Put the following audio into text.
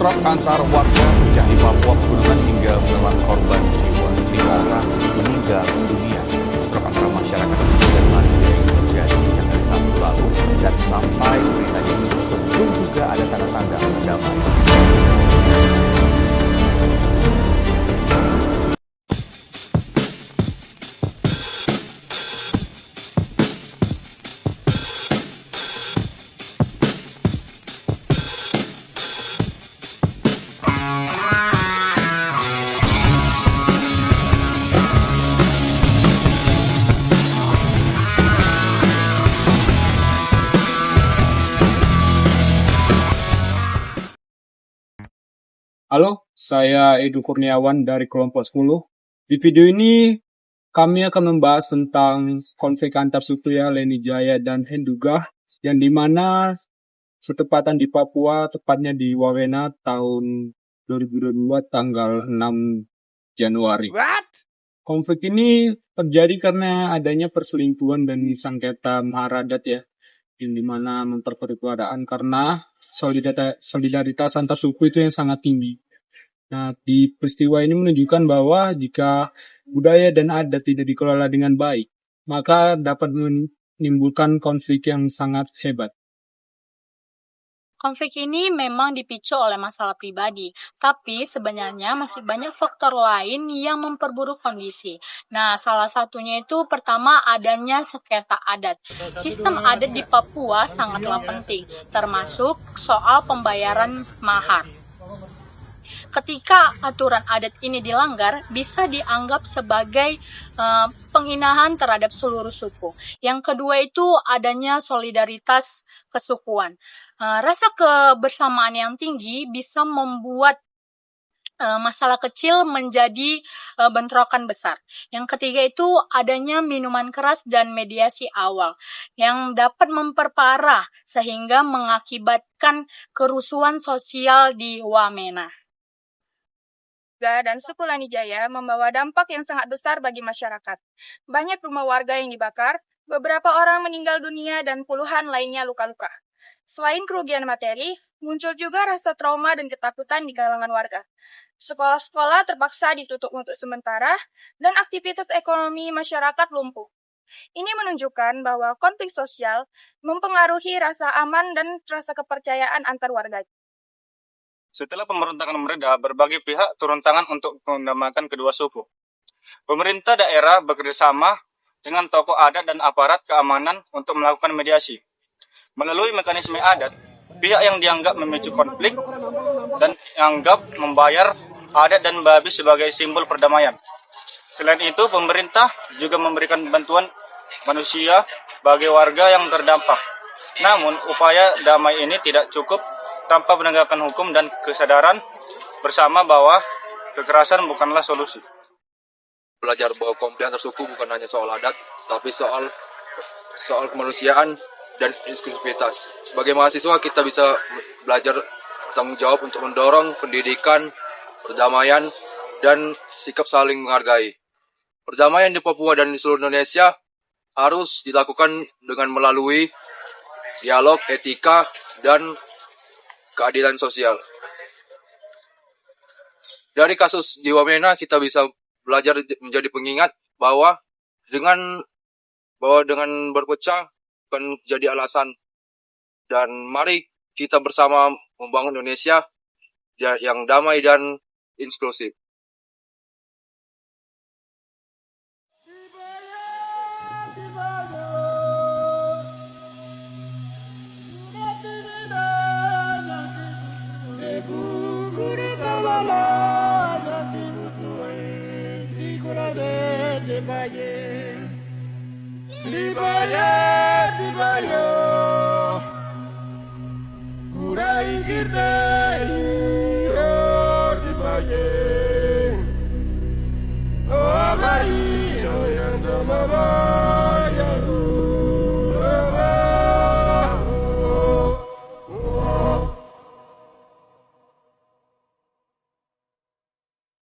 bentrok antar warga pecah di Papua Pegunungan hingga menelan korban jiwa. 5 orang meninggal dunia. Bentrok antara masyarakat dan manusia yang terjadi sejak hari Sabtu lalu dan sampai berita ini disusun. Belum juga ada tanda-tanda damai. Halo, saya Edu Kurniawan dari kelompok 10. Di video ini kami akan membahas tentang konflik antar suku ya Leni Jaya dan Henduga yang dimana bertepatan di Papua, tepatnya di Wawena tahun 2022 tanggal 6 Januari. Konflik ini terjadi karena adanya perselingkuhan dan sengketa Maharadat ya, yang dimana memperkeruh keadaan karena solidaritas antar suku itu yang sangat tinggi. Nah, di peristiwa ini menunjukkan bahwa jika budaya dan adat tidak dikelola dengan baik, maka dapat menimbulkan konflik yang sangat hebat. Konflik ini memang dipicu oleh masalah pribadi, tapi sebenarnya masih banyak faktor lain yang memperburuk kondisi. Nah, salah satunya itu pertama adanya sengketa adat. Sistem adat di Papua sangatlah penting, termasuk soal pembayaran mahar. Ketika aturan adat ini dilanggar, bisa dianggap sebagai penghinaan terhadap seluruh suku. Yang kedua itu adanya solidaritas kesukuan. Rasa kebersamaan yang tinggi bisa membuat masalah kecil menjadi bentrokan besar. Yang ketiga itu adanya minuman keras dan mediasi awal yang dapat memperparah sehingga mengakibatkan kerusuhan sosial di Wamena. Dan suku Lani Jaya membawa dampak yang sangat besar bagi masyarakat. Banyak rumah warga yang dibakar, beberapa orang meninggal dunia dan puluhan lainnya luka-luka. Selain kerugian materi, muncul juga rasa trauma dan ketakutan di kalangan warga. Sekolah-sekolah terpaksa ditutup untuk sementara dan aktivitas ekonomi masyarakat lumpuh. Ini menunjukkan bahwa konflik sosial mempengaruhi rasa aman dan rasa kepercayaan antar warga. Setelah pemberontakan mereda, berbagai pihak turun tangan untuk mendamaikan kedua suku. Pemerintah daerah bekerjasama dengan tokoh adat dan aparat keamanan untuk melakukan mediasi. Melalui mekanisme adat, pihak yang dianggap memicu konflik dan dianggap membayar adat dan babi sebagai simbol perdamaian. Selain itu, pemerintah juga memberikan bantuan manusia bagi warga yang terdampak. Namun, upaya damai ini tidak cukup tanpa penegakan hukum dan kesadaran bersama bahwa kekerasan bukanlah solusi. Belajar bahwa konflik antar suku bukan hanya soal adat, tapi soal kemanusiaan dan inklusivitas. Sebagai mahasiswa kita bisa belajar bertanggung jawab untuk mendorong pendidikan, perdamaian, dan sikap saling menghargai. Perdamaian di Papua dan di seluruh Indonesia harus dilakukan dengan melalui dialog, etika, dan keadilan sosial. Dari kasus di Wamena kita bisa belajar menjadi pengingat bahwa dengan berpecah bukan jadi alasan, dan mari kita bersama membangun Indonesia yang damai dan inklusif. Dibayo, urai kita.